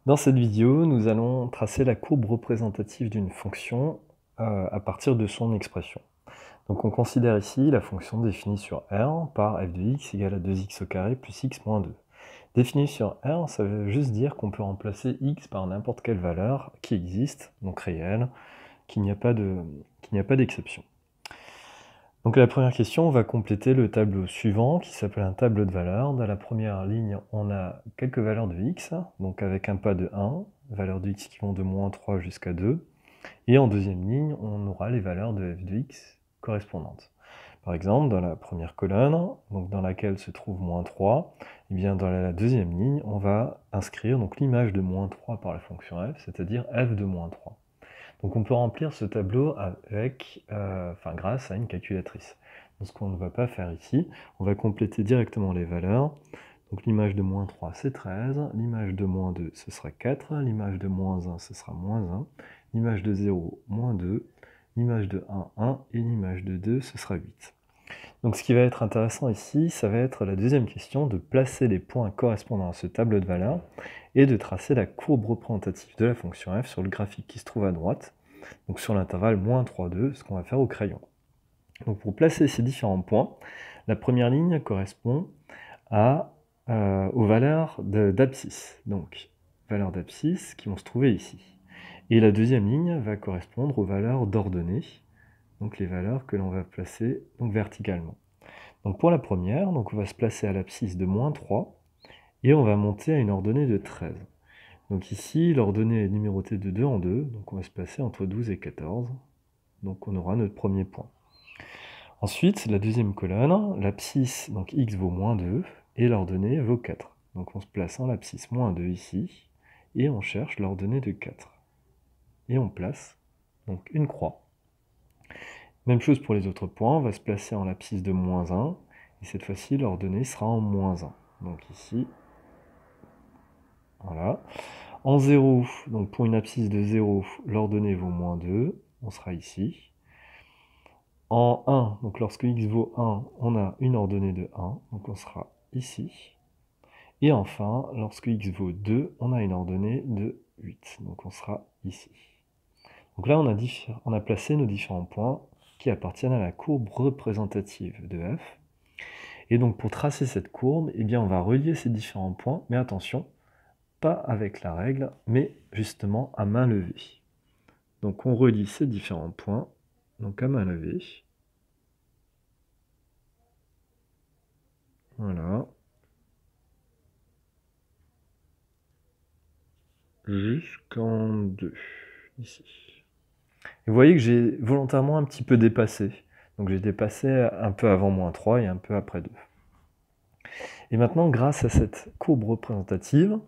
Dans cette vidéo, nous allons tracer la courbe représentative d'une fonction à partir de son expression. Donc on considère ici la fonction définie sur R par f de x égale à 2x au carré plus x moins 2. Définie sur R, ça veut juste dire qu'on peut remplacer x par n'importe quelle valeur qui existe, donc réelle, qu'il n'y a pas d'exception. Donc la première question, on va compléter le tableau suivant qui s'appelle un tableau de valeurs. Dans la première ligne, on a quelques valeurs de x, donc avec un pas de 1, valeurs de x qui vont de moins 3 jusqu'à 2. Et en deuxième ligne, on aura les valeurs de f de x correspondantes. Par exemple, dans la première colonne, donc dans laquelle se trouve moins 3, et bien dans la deuxième ligne, on va inscrire l'image de moins 3 par la fonction f, c'est-à-dire f de moins 3. Donc on peut remplir ce tableau grâce à une calculatrice. Donc ce qu'on ne va pas faire ici, on va compléter directement les valeurs. Donc l'image de moins 3 c'est 13, l'image de moins 2 ce sera 4, l'image de moins 1 ce sera moins 1, l'image de 0 moins 2, l'image de 1 1 et l'image de 2 ce sera 8. Donc ce qui va être intéressant ici, ça va être la deuxième question, de placer les points correspondant à ce tableau de valeurs et de tracer la courbe représentative de la fonction f sur le graphique qui se trouve à droite, donc sur l'intervalle moins 3, 2, ce qu'on va faire au crayon. Donc pour placer ces différents points, la première ligne correspond aux valeurs d'abscisse, donc valeurs d'abscisse qui vont se trouver ici. Et la deuxième ligne va correspondre aux valeurs d'ordonnées, donc les valeurs que l'on va placer donc verticalement. Donc pour la première, donc on va se placer à l'abscisse de moins 3, et on va monter à une ordonnée de 13. Donc ici, l'ordonnée est numérotée de 2 en 2, donc on va se placer entre 12 et 14, donc on aura notre premier point. Ensuite, la deuxième colonne, l'abscisse, donc x vaut moins 2, et l'ordonnée vaut 4. Donc on se place en l'abscisse moins 2 ici, et on cherche l'ordonnée de 4. Et on place donc une croix. Même chose pour les autres points, on va se placer en l'abscisse de moins 1, et cette fois-ci l'ordonnée sera en moins 1. Donc ici, voilà. En 0, donc pour une abscisse de 0, l'ordonnée vaut moins 2, on sera ici. En 1, donc lorsque x vaut 1, on a une ordonnée de 1, donc on sera ici. Et enfin, lorsque x vaut 2, on a une ordonnée de 8, donc on sera ici. Donc là, on a placé nos différents points qui appartiennent à la courbe représentative de f. Et donc pour tracer cette courbe, eh bien, on va relier ces différents points, mais attention, pas avec la règle, mais justement à main levée. Donc on relie ces différents points, donc à main levée. Voilà. Jusqu'en 2, ici. Et vous voyez que j'ai volontairement un petit peu dépassé. Donc j'ai dépassé un peu avant moins 3 et un peu après 2. Et maintenant, grâce à cette courbe représentative,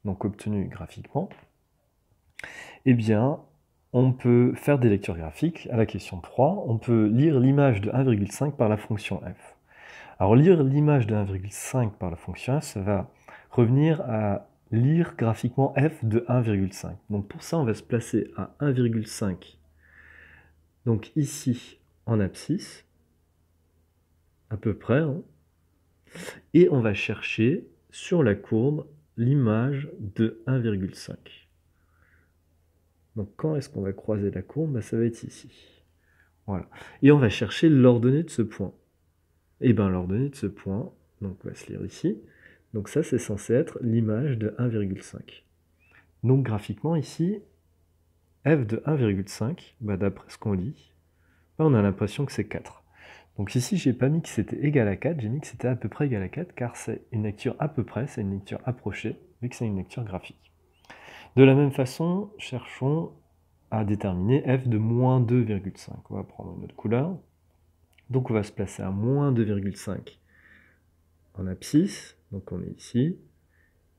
donc obtenue graphiquement, eh bien, on peut faire des lectures graphiques. À la question 3, on peut lire l'image de 1,5 par la fonction f. Alors lire l'image de 1,5 par la fonction f, ça va revenir à lire graphiquement f de 1,5. Donc pour ça, on va se placer à 1,5. Donc ici, en abscisse, à peu près, hein, et on va chercher sur la courbe l'image de 1,5. Donc quand est-ce qu'on va croiser la courbe? Ça va être ici. Voilà. Et on va chercher l'ordonnée de ce point. Et bien l'ordonnée de ce point, donc on va se lire ici, donc ça c'est censé être l'image de 1,5. Donc graphiquement ici, f de 1,5, d'après ce qu'on lit, on a l'impression que c'est 4. Donc ici, j'ai pas mis que c'était égal à 4, j'ai mis que c'était à peu près égal à 4, car c'est une lecture à peu près, c'est une lecture approchée, vu que c'est une lecture graphique. De la même façon, cherchons à déterminer f de moins 2,5. On va prendre une autre couleur. Donc on va se placer à moins 2,5 en abscisse, donc on est ici,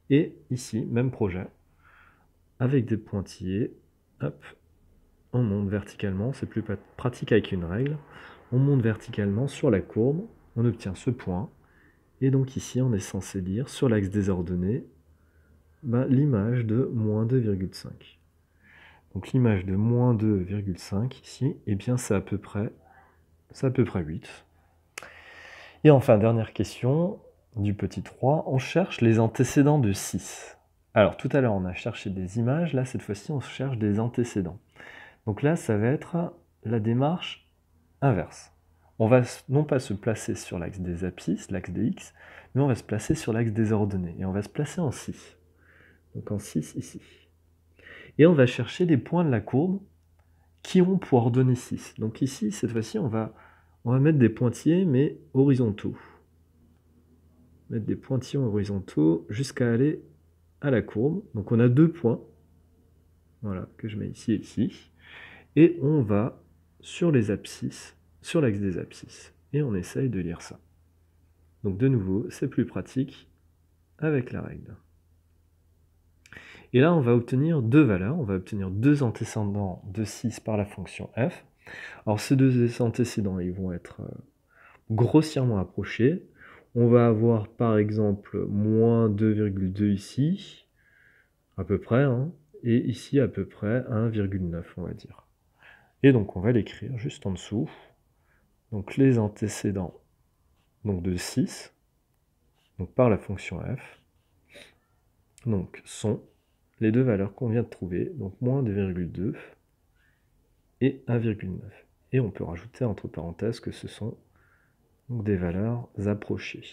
et ici, même projet, avec des pointillés, hop, on monte verticalement, c'est plus pratique avec une règle, on monte verticalement sur la courbe, on obtient ce point, et donc ici on est censé lire sur l'axe des ordonnées l'image de moins 2,5. Donc l'image de moins 2,5 ici, eh bien c'est à peu près 8. Et enfin, dernière question du petit 3, on cherche les antécédents de 6. Alors tout à l'heure on a cherché des images, là cette fois-ci on cherche des antécédents. Donc là ça va être la démarche inverse. On va non pas se placer sur l'axe des abscisses, l'axe des x, mais on va se placer sur l'axe des ordonnées, et on va se placer en 6. Donc en 6 ici. Et on va chercher des points de la courbe qui ont pour ordonnée 6. Donc ici, cette fois-ci, on va mettre des pointillés, mais horizontaux. Mettre des pointillons horizontaux jusqu'à aller à la courbe. Donc on a 2 points, voilà, que je mets ici et ici. Et on va sur les abscisses, sur l'axe des abscisses. Et on essaye de lire ça. Donc de nouveau, c'est plus pratique avec la règle. Et là, on va obtenir deux valeurs. On va obtenir deux antécédents de 6 par la fonction f. Alors ces deux antécédents, ils vont être grossièrement approchés. On va avoir par exemple moins 2,2 ici, à peu près, hein, et ici à peu près 1,9, on va dire. Et donc on va l'écrire juste en dessous. Donc les antécédents donc de 6, donc par la fonction f, donc sont les deux valeurs qu'on vient de trouver, donc moins 2,2 et 1,9. Et on peut rajouter entre parenthèses que ce sont donc des valeurs approchées.